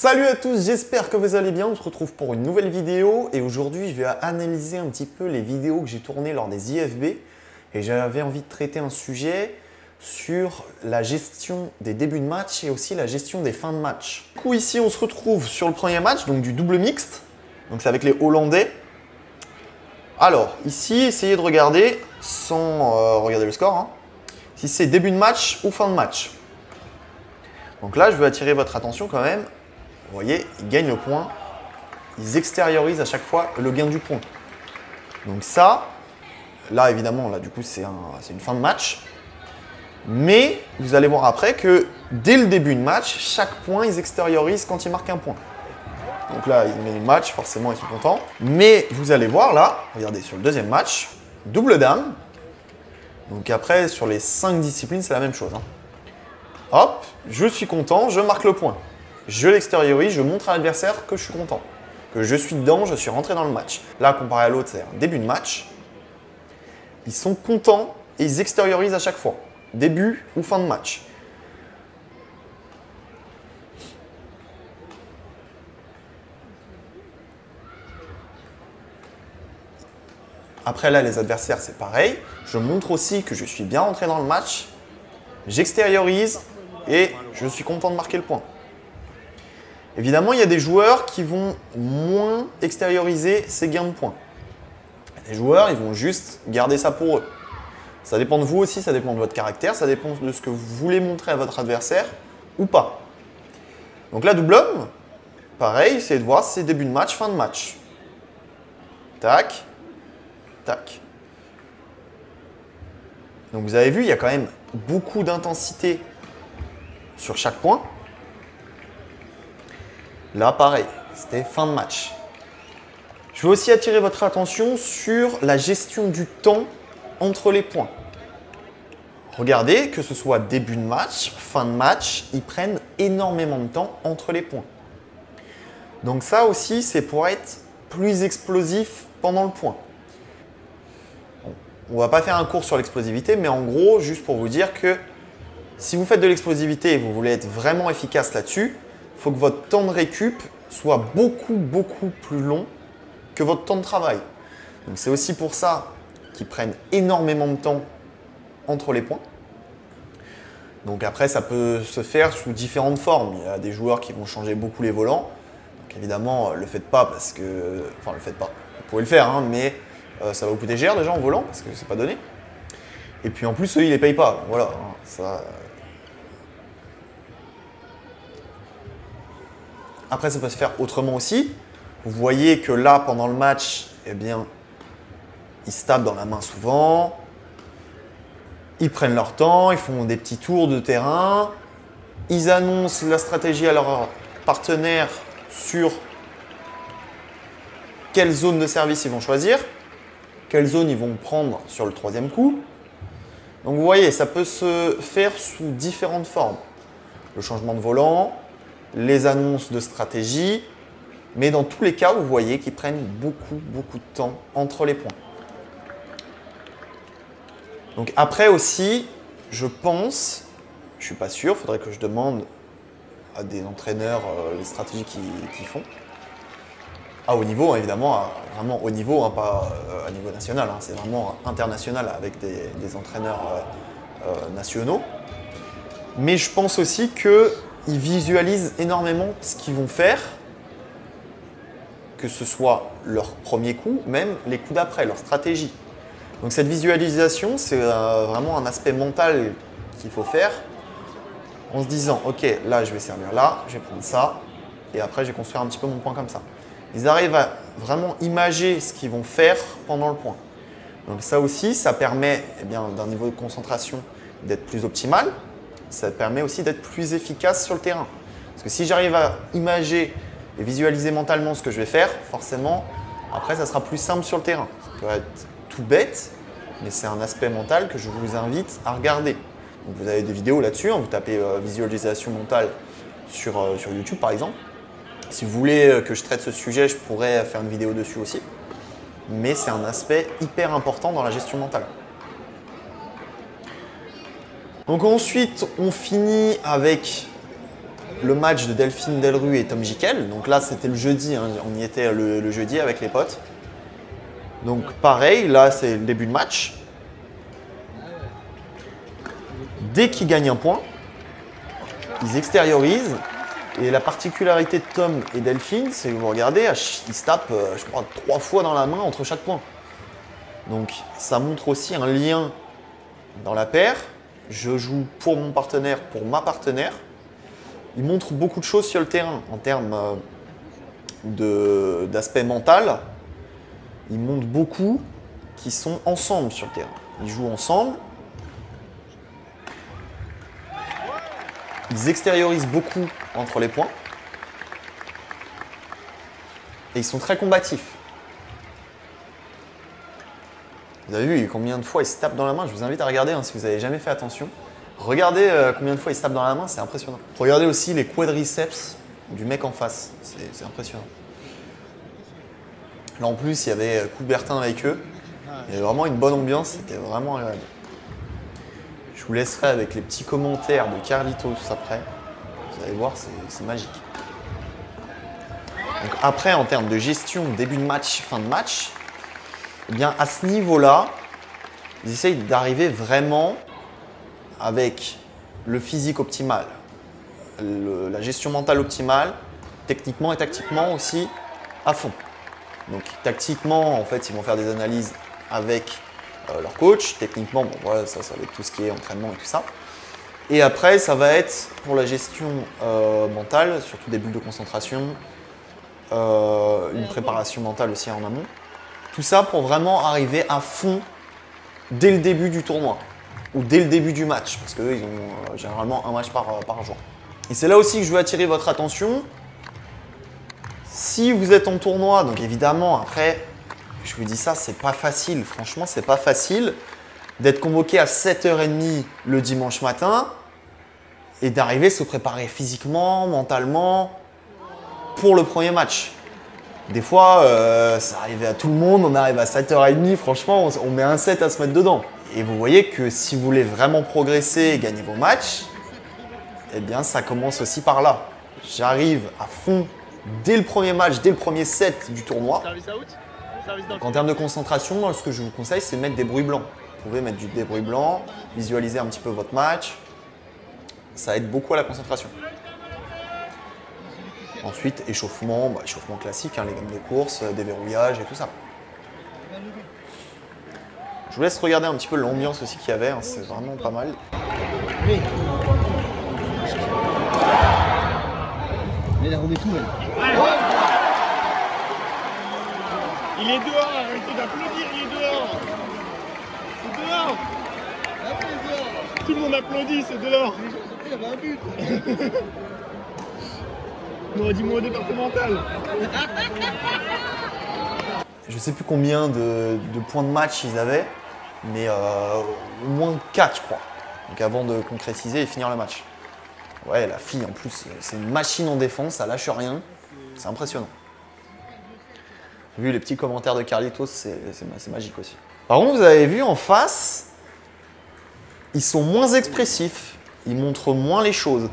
Salut à tous, j'espère que vous allez bien. On se retrouve pour une nouvelle vidéo et aujourd'hui je vais analyser un petit peu les vidéos que j'ai tournées lors des IFB et j'avais envie de traiter un sujet sur la gestion des débuts de match et aussi la gestion des fins de match. Du coup ici on se retrouve sur le premier match, donc du double mixte, donc c'est avec les Hollandais. Alors ici essayez de regarder sans regarder le score, si c'est début de match ou fin de match. Donc là je veux attirer votre attention quand même. Vous voyez, ils gagnent le point, ils extériorisent à chaque fois le gain du point. Donc ça, là évidemment, là du coup c'est une fin de match. Mais vous allez voir après que dès le début de match, chaque point ils extériorisent quand ils marquent un point. Donc là, ils mettent le match, forcément ils sont contents. Mais vous allez voir là, regardez sur le deuxième match, double dame. Donc après, sur les 5 disciplines, c'est la même chose. Hop, je suis content, je marque le point. Je l'extériorise, je montre à l'adversaire que je suis content, que je suis dedans, je suis rentré dans le match. Là, comparé à l'autre, c'est un début de match. Ils sont contents et ils extériorisent à chaque fois, début ou fin de match. Après là, les adversaires, c'est pareil. Je montre aussi que je suis bien rentré dans le match, j'extériorise et je suis content de marquer le point. Évidemment, il y a des joueurs qui vont moins extérioriser ces gains de points. Les joueurs, ils vont juste garder ça pour eux. Ça dépend de vous aussi, ça dépend de votre caractère, ça dépend de ce que vous voulez montrer à votre adversaire ou pas. Donc là, double homme, pareil, c'est de voir si c'est début de match, fin de match. Tac, tac. Donc vous avez vu, il y a quand même beaucoup d'intensité sur chaque point. Là, pareil, c'était fin de match. Je veux aussi attirer votre attention sur la gestion du temps entre les points. Regardez, que ce soit début de match, fin de match, ils prennent énormément de temps entre les points. Donc ça aussi, c'est pour être plus explosif pendant le point. Bon, on ne va pas faire un cours sur l'explosivité, mais en gros, juste pour vous dire que si vous faites de l'explosivité et vous voulez être vraiment efficace là-dessus, il faut que votre temps de récup soit beaucoup plus long que votre temps de travail. Donc c'est aussi pour ça qu'ils prennent énormément de temps entre les points. Donc après, ça peut se faire sous différentes formes. Il y a des joueurs qui vont changer beaucoup les volants. Donc évidemment, ne le faites pas parce que... Enfin, ne le faites pas. Vous pouvez le faire, mais ça va vous coûter cher déjà en volant parce que c'est pas donné. Et puis en plus, eux, ils les payent pas. Voilà, ça... Après, ça peut se faire autrement aussi. Vous voyez que là, pendant le match, eh bien, ils se tapent dans la main souvent. Ils prennent leur temps, ils font des petits tours de terrain. Ils annoncent la stratégie à leurs partenaires sur quelle zone de service ils vont choisir, quelle zone ils vont prendre sur le troisième coup. Donc vous voyez, ça peut se faire sous différentes formes. Le changement de volant, les annonces de stratégie, mais dans tous les cas, vous voyez qu'ils prennent beaucoup de temps entre les points. Donc après aussi, je pense, je ne suis pas sûr, il faudrait que je demande à des entraîneurs les stratégies qu'ils font. À haut niveau, évidemment, vraiment haut niveau, pas à niveau national, c'est vraiment international avec des entraîneurs nationaux. Mais je pense aussi qu'ils visualisent énormément ce qu'ils vont faire, que ce soit leur premier coup, même les coups d'après, leur stratégie. Donc cette visualisation, c'est vraiment un aspect mental qu'il faut faire en se disant « Ok, là, je vais servir là, je vais prendre ça, et après, je vais construire un petit peu mon point comme ça. » Ils arrivent à vraiment imager ce qu'ils vont faire pendant le point. Donc ça aussi, ça permet d'un niveau de concentration d'être plus optimal. Ça permet aussi d'être plus efficace sur le terrain. Parce que si j'arrive à imager et visualiser mentalement ce que je vais faire, forcément, après, ça sera plus simple sur le terrain. Ça peut être tout bête, mais c'est un aspect mental que je vous invite à regarder. Donc, vous avez des vidéos là-dessus, vous tapez visualisation mentale sur YouTube par exemple. Si vous voulez que je traite ce sujet, je pourrais faire une vidéo dessus aussi. Mais c'est un aspect hyper important dans la gestion mentale. Donc ensuite, on finit avec le match de Delphine Delru et Tom Jikel. Donc là, c'était le jeudi, hein, on y était le jeudi avec les potes. Donc pareil, là, c'est le début de match. Dès qu'ils gagnent un point, ils extériorisent. Et la particularité de Tom et Delphine, c'est que vous regardez, ils se tapent, je crois, 3 fois dans la main entre chaque point. Donc ça montre aussi un lien dans la paire. Je joue pour mon partenaire, pour ma partenaire. Il montre beaucoup de choses sur le terrain en termes d'aspect mental. Il montre beaucoup qui sont ensemble sur le terrain. Ils jouent ensemble. Ils extériorisent beaucoup entre les points. Et ils sont très combatifs. Vous avez vu combien de fois ils se tapent dans la main? Je vous invite à regarder hein, si vous n'avez jamais fait attention. Regardez combien de fois ils se tapent dans la main, c'est impressionnant. Regardez aussi les quadriceps du mec en face, c'est impressionnant. Là en plus, il y avait Coubertin avec eux. Il y avait vraiment une bonne ambiance, c'était vraiment agréable. Je vous laisserai avec les petits commentaires de Carlitos après. Vous allez voir, c'est magique. Donc après, en termes de gestion, début de match, fin de match, eh bien à ce niveau-là, ils essayent d'arriver vraiment avec le physique optimal, la gestion mentale optimale, techniquement et tactiquement aussi à fond. Donc tactiquement, en fait, ils vont faire des analyses avec leur coach. Techniquement, bon, voilà, ça va être tout ce qui est entraînement et tout ça. Et après, ça va être pour la gestion mentale, surtout des bulles de concentration, une préparation mentale aussi en amont. Tout ça pour vraiment arriver à fond dès le début du tournoi ou dès le début du match, parce qu'eux, ils ont généralement un match par jour. Et c'est là aussi que je veux attirer votre attention. Si vous êtes en tournoi, donc évidemment, après, je vous dis ça, c'est pas facile. Franchement, c'est pas facile d'être convoqué à 7h30 le dimanche matin et d'arriver à se préparer physiquement, mentalement pour le premier match. Des fois, ça arrivait à tout le monde, on arrive à 7h30, franchement, on met un set à se mettre dedans. Et vous voyez que si vous voulez vraiment progresser et gagner vos matchs, eh bien, ça commence aussi par là. J'arrive à fond dès le premier match, dès le premier set du tournoi. Donc, en termes de concentration, moi, ce que je vous conseille, c'est de mettre des bruits blancs. Vous pouvez mettre des bruits blancs, visualiser un petit peu votre match. Ça aide beaucoup à la concentration. Ensuite, échauffement, échauffement classique, hein, les gammes de course, déverrouillage et tout ça. Je vous laisse regarder un petit peu l'ambiance aussi qu'il y avait, hein, c'est vraiment pas mal. Mais il a remis tout, elle. Il est dehors, arrêtez d'applaudir, il est dehors. C'est dehors. Tout le monde applaudit, c'est dehors. Il y avait un but. On aurait dit moi au départemental. Je sais plus combien de points de match ils avaient, mais au moins 4 je crois. Donc avant de concrétiser et finir le match. Ouais, la fille en plus, c'est une machine en défense, ça lâche rien. C'est impressionnant. Vu les petits commentaires de Carlitos, c'est magique aussi. Par contre, vous avez vu en face, ils sont moins expressifs, ils montrent moins les choses.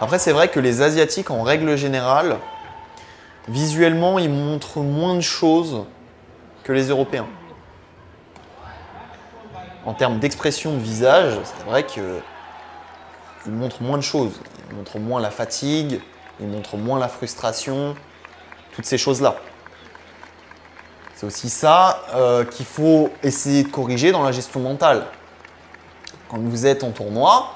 Après, c'est vrai que les Asiatiques, en règle générale, visuellement, ils montrent moins de choses que les Européens. En termes d'expression de visage, c'est vrai qu'ils montrent moins de choses. Ils montrent moins la fatigue, ils montrent moins la frustration, toutes ces choses-là. C'est aussi ça qu'il faut essayer de corriger dans la gestion mentale. Quand vous êtes en tournoi,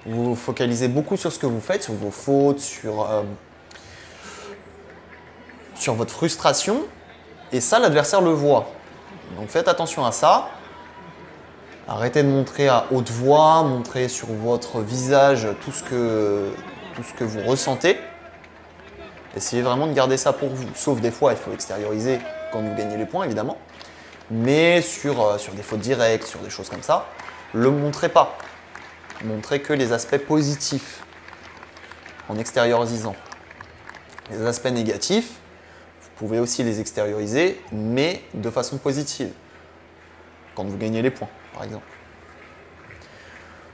vous vous focalisez beaucoup sur ce que vous faites, sur vos fautes, sur votre frustration. Et ça, l'adversaire le voit. Donc faites attention à ça. Arrêtez de montrer à haute voix, montrez sur votre visage tout ce que vous ressentez. Essayez vraiment de garder ça pour vous. Sauf des fois, il faut extérioriser quand vous gagnez les points, évidemment. Mais sur des fautes directes, sur des choses comme ça, ne le montrez pas. Montrez que les aspects positifs en extériorisant. Les aspects négatifs, vous pouvez aussi les extérioriser, mais de façon positive. Quand vous gagnez les points, par exemple.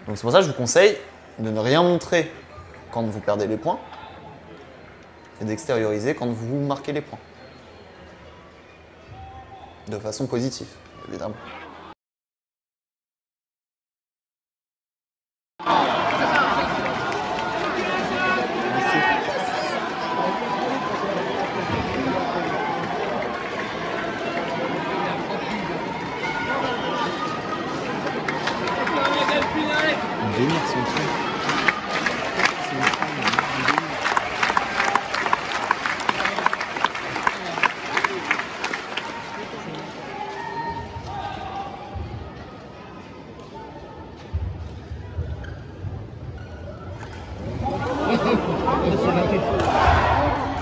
Donc c'est pour ça que je vous conseille de ne rien montrer quand vous perdez les points et d'extérioriser quand vous marquez les points. De façon positive, évidemment. Venir son truc.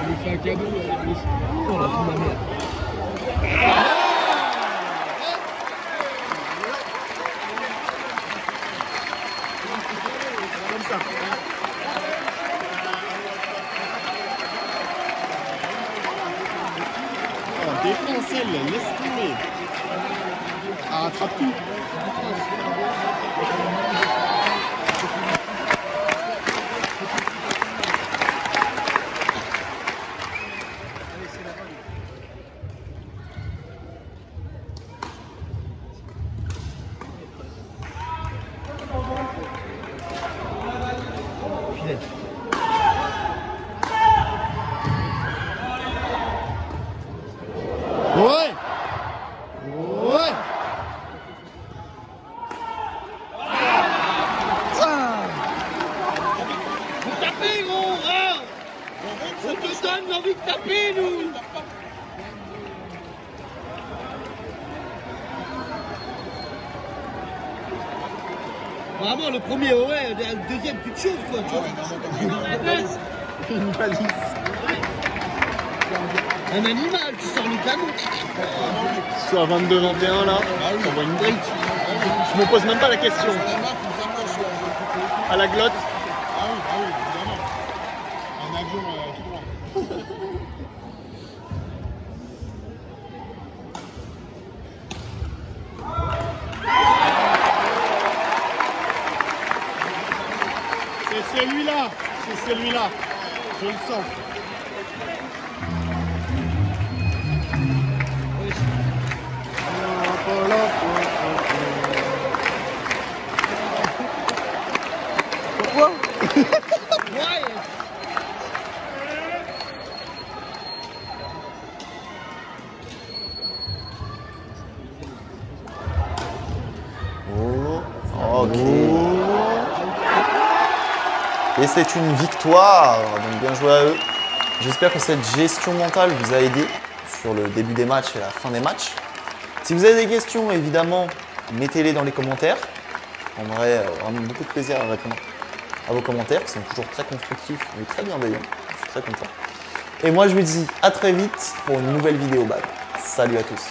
Il lui fait un cadeau, oh la fille de ma mère. Comme ça. Oh, défense elle, laisse tomber. Ah, rattrape tout. Ouais! Ouais! Faut taper, gros! Hein, on te donne l'envie de taper, nous! Vraiment, le premier, ouais, le deuxième, plus de choses, quoi, tu vois. Une balise. Un animal, tu sors le canon. Je suis à 22-21 là, j'envoie une brique. Je me pose même pas la question. À la glotte. Ah oui, évidemment. Un avion tout droit. C'est celui-là, je le sens. Pourquoi? Oh, ok. Et c'est une victoire, donc bien joué à eux. J'espère que cette gestion mentale vous a aidé sur le début des matchs et la fin des matchs. Si vous avez des questions, évidemment, mettez-les dans les commentaires. On aurait vraiment beaucoup de plaisir à répondre à vos commentaires qui sont toujours très constructifs et très bienveillants. Je suis très content. Et moi, je vous dis à très vite pour une nouvelle vidéo BAD. Salut à tous.